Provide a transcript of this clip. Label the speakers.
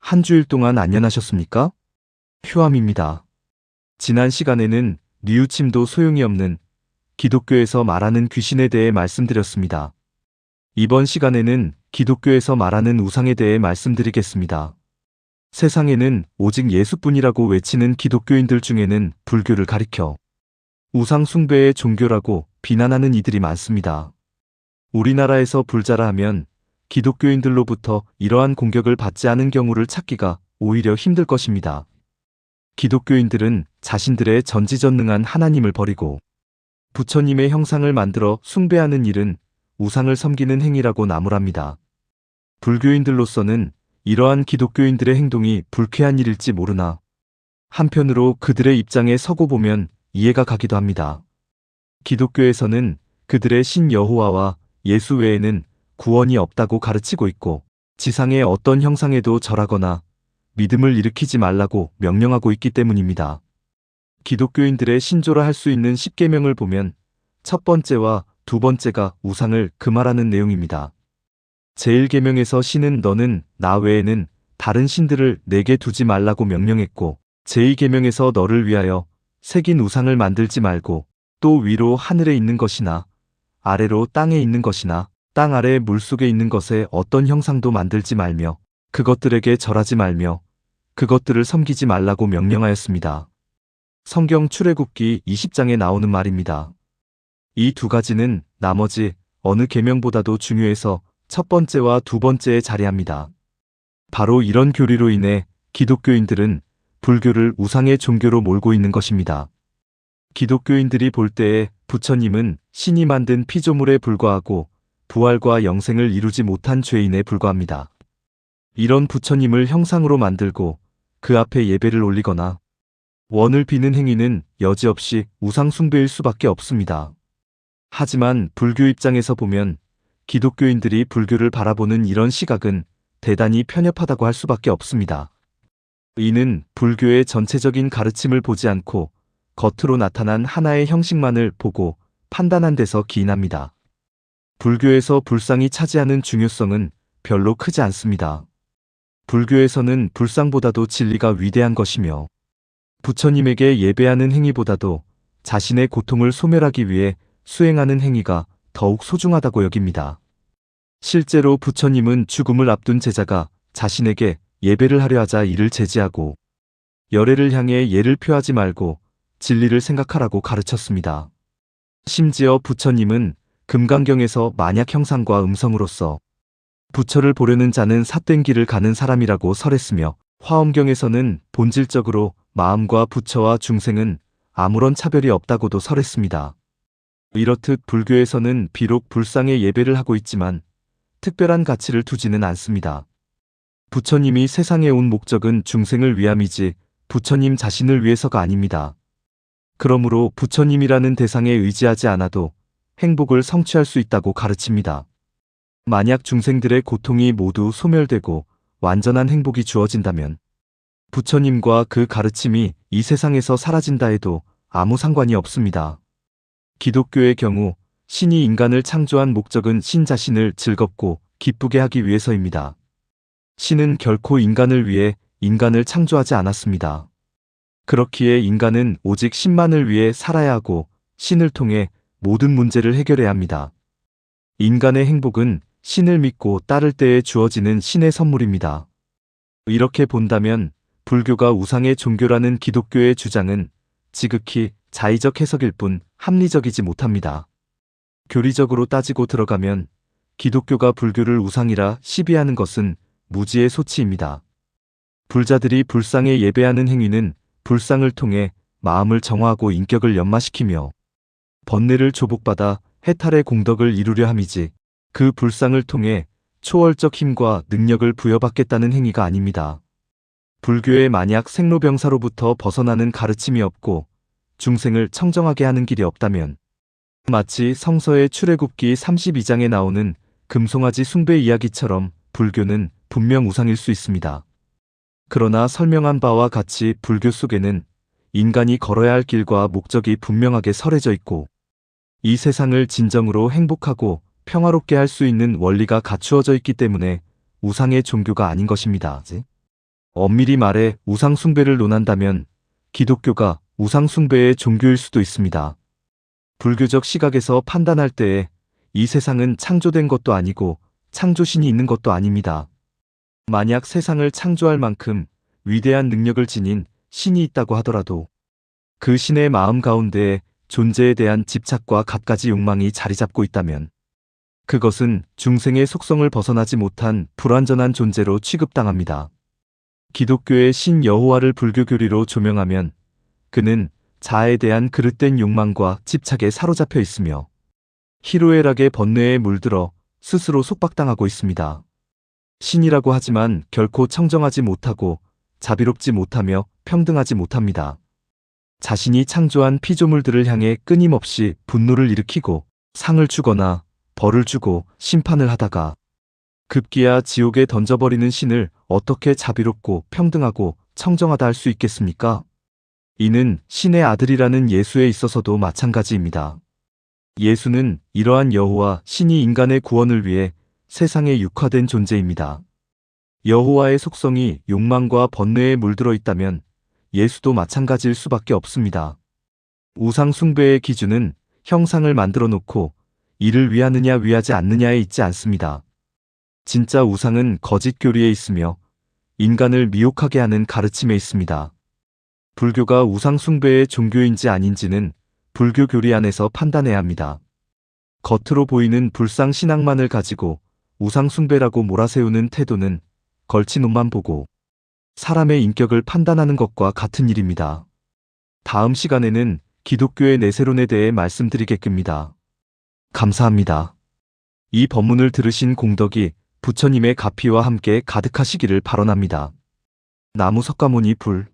Speaker 1: 한 주일 동안 안녕하셨습니까? 휴함입니다. 지난 시간에는 뉘우침도 소용이 없는 기독교에서 말하는 귀신에 대해 말씀드렸습니다. 이번 시간에는 기독교에서 말하는 우상에 대해 말씀드리겠습니다. 세상에는 오직 예수뿐이라고 외치는 기독교인들 중에는 불교를 가리켜 우상 숭배의 종교라고 비난하는 이들이 많습니다. 우리나라에서 불자라 하면 기독교인들로부터 이러한 공격을 받지 않은 경우를 찾기가 오히려 힘들 것입니다. 기독교인들은 자신들의 전지전능한 하나님을 버리고 부처님의 형상을 만들어 숭배하는 일은 우상을 섬기는 행위라고 나무랍니다. 불교인들로서는 이러한 기독교인들의 행동이 불쾌한 일일지 모르나 한편으로 그들의 입장에 서고 보면 이해가 가기도 합니다. 기독교에서는 그들의 신 여호와와 예수 외에는 구원이 없다고 가르치고 있고 지상의 어떤 형상에도 절하거나 믿음을 일으키지 말라고 명령하고 있기 때문입니다. 기독교인들의 신조라 할 수 있는 10계명을 보면 첫 번째와 두 번째가 우상을 금하라는 내용입니다. 제1계명에서 신은 너는 나 외에는 다른 신들을 내게 두지 말라고 명령했고 제2계명에서 너를 위하여 새긴 우상을 만들지 말고 또 위로 하늘에 있는 것이나 아래로 땅에 있는 것이나 땅 아래 물속에 있는 것에 어떤 형상도 만들지 말며 그것들에게 절하지 말며 그것들을 섬기지 말라고 명령하였습니다. 성경 출애굽기 20장에 나오는 말입니다. 이 두 가지는 나머지 어느 계명보다도 중요해서 첫 번째와 두 번째에 자리합니다. 바로 이런 교리로 인해 기독교인들은 불교를 우상의 종교로 몰고 있는 것입니다. 기독교인들이 볼 때에 부처님은 신이 만든 피조물에 불과하고 부활과 영생을 이루지 못한 죄인에 불과합니다. 이런 부처님을 형상으로 만들고 그 앞에 예배를 올리거나 원을 비는 행위는 여지없이 우상 숭배일 수밖에 없습니다. 하지만 불교 입장에서 보면 기독교인들이 불교를 바라보는 이런 시각은 대단히 편협하다고 할 수밖에 없습니다. 이는 불교의 전체적인 가르침을 보지 않고 겉으로 나타난 하나의 형식만을 보고 판단한 데서 기인합니다. 불교에서 불상이 차지하는 중요성은 별로 크지 않습니다. 불교에서는 불상보다도 진리가 위대한 것이며 부처님에게 예배하는 행위보다도 자신의 고통을 소멸하기 위해 수행하는 행위가 더욱 소중하다고 여깁니다. 실제로 부처님은 죽음을 앞둔 제자가 자신에게 예배를 하려 하자 이를 제지하고 열애를 향해 예를 표하지 말고 진리를 생각하라고 가르쳤습니다. 심지어 부처님은 금강경에서 만약 형상과 음성으로서 부처를 보려는 자는 삿된 길을 가는 사람이라고 설했으며 화엄경에서는 본질적으로 마음과 부처와 중생은 아무런 차별이 없다고도 설했습니다. 이렇듯 불교에서는 비록 불상의 예배를 하고 있지만 특별한 가치를 두지는 않습니다. 부처님이 세상에 온 목적은 중생을 위함이지 부처님 자신을 위해서가 아닙니다. 그러므로 부처님이라는 대상에 의지하지 않아도 행복을 성취할 수 있다고 가르칩니다. 만약 중생들의 고통이 모두 소멸되고 완전한 행복이 주어진다면 부처님과 그 가르침이 이 세상에서 사라진다 해도 아무 상관이 없습니다. 기독교의 경우 신이 인간을 창조한 목적은 신 자신을 즐겁고 기쁘게 하기 위해서입니다. 신은 결코 인간을 위해 인간을 창조하지 않았습니다. 그렇기에 인간은 오직 신만을 위해 살아야 하고 신을 통해 모든 문제를 해결해야 합니다. 인간의 행복은 신을 믿고 따를 때에 주어지는 신의 선물입니다. 이렇게 본다면 불교가 우상의 종교라는 기독교의 주장은 지극히 자의적 해석일 뿐 합리적이지 못합니다. 교리적으로 따지고 들어가면 기독교가 불교를 우상이라 시비하는 것은 무지의 소치입니다. 불자들이 불상에 예배하는 행위는 불상을 통해 마음을 정화하고 인격을 연마시키며 번뇌를 조복받아 해탈의 공덕을 이루려 함이지 그 불상을 통해 초월적 힘과 능력을 부여받겠다는 행위가 아닙니다. 불교에 만약 생로병사로부터 벗어나는 가르침이 없고 중생을 청정하게 하는 길이 없다면 마치 성서의 출애굽기 32장에 나오는 금송아지 숭배 이야기처럼 불교는 분명 우상일 수 있습니다. 그러나 설명한 바와 같이 불교 속에는 인간이 걸어야 할 길과 목적이 분명하게 설해져 있고 이 세상을 진정으로 행복하고 평화롭게 할 수 있는 원리가 갖추어져 있기 때문에 우상의 종교가 아닌 것입니다. 엄밀히 말해 우상숭배를 논한다면 기독교가 우상숭배의 종교일 수도 있습니다. 불교적 시각에서 판단할 때에 이 세상은 창조된 것도 아니고 창조신이 있는 것도 아닙니다. 만약 세상을 창조할 만큼 위대한 능력을 지닌 신이 있다고 하더라도 그 신의 마음 가운데에 존재에 대한 집착과 갖가지 욕망이 자리 잡고 있다면 그것은 중생의 속성을 벗어나지 못한 불완전한 존재로 취급당합니다. 기독교의 신 여호와를 불교 교리로 조명하면 그는 자아에 대한 그릇된 욕망과 집착에 사로잡혀 있으며 희로애락의 번뇌에 물들어 스스로 속박당하고 있습니다. 신이라고 하지만 결코 청정하지 못하고 자비롭지 못하며 평등하지 못합니다. 자신이 창조한 피조물들을 향해 끊임없이 분노를 일으키고 상을 주거나 벌을 주고 심판을 하다가 급기야 지옥에 던져버리는 신을 어떻게 자비롭고 평등하고 청정하다 할 수 있겠습니까? 이는 신의 아들이라는 예수에 있어서도 마찬가지입니다. 예수는 이러한 여호와 신이 인간의 구원을 위해 세상에 육화된 존재입니다. 여호와의 속성이 욕망과 번뇌에 물들어 있다면 예수도 마찬가지일 수밖에 없습니다. 우상 숭배의 기준은 형상을 만들어 놓고 이를 위하느냐 위하지 않느냐에 있지 않습니다. 진짜 우상은 거짓 교리에 있으며 인간을 미혹하게 하는 가르침에 있습니다. 불교가 우상 숭배의 종교인지 아닌지는 불교 교리 안에서 판단해야 합니다. 겉으로 보이는 불상 신앙만을 가지고 우상 숭배라고 몰아세우는 태도는 걸친 옷만 보고 사람의 인격을 판단하는 것과 같은 일입니다. 다음 시간에는 기독교의 내세론에 대해 말씀드리겠습니다. 감사합니다. 이 법문을 들으신 공덕이 부처님의 가피와 함께 가득하시기를 발언합니다. 나무 석가모니 불